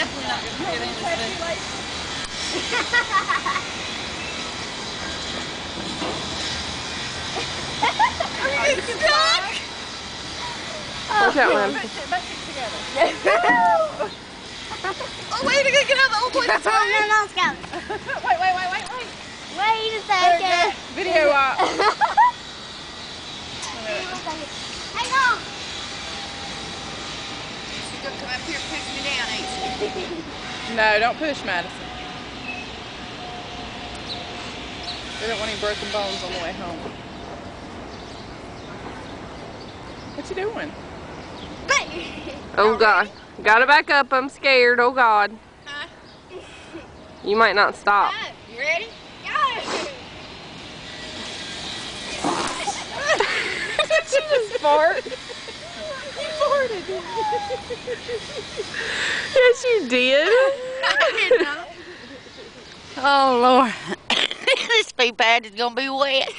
definitely not going to get in this thing. Are you stuck? Watch out, man. Back together. Oh, wait, I gotta get out of the old place. No, let's go. Wait. Wait a second. Video up. Hang on. She's gonna come up here and push me down, ain't she? No, don't push, Madison. We don't want any broken bones on the way home. What you doing? Oh God. Gotta back up. I'm scared. Oh God. Huh? You might not stop. You ready? Did she just fart? You farted. Yes, you did. I didn't know. Oh Lord. This pee pad is gonna be wet.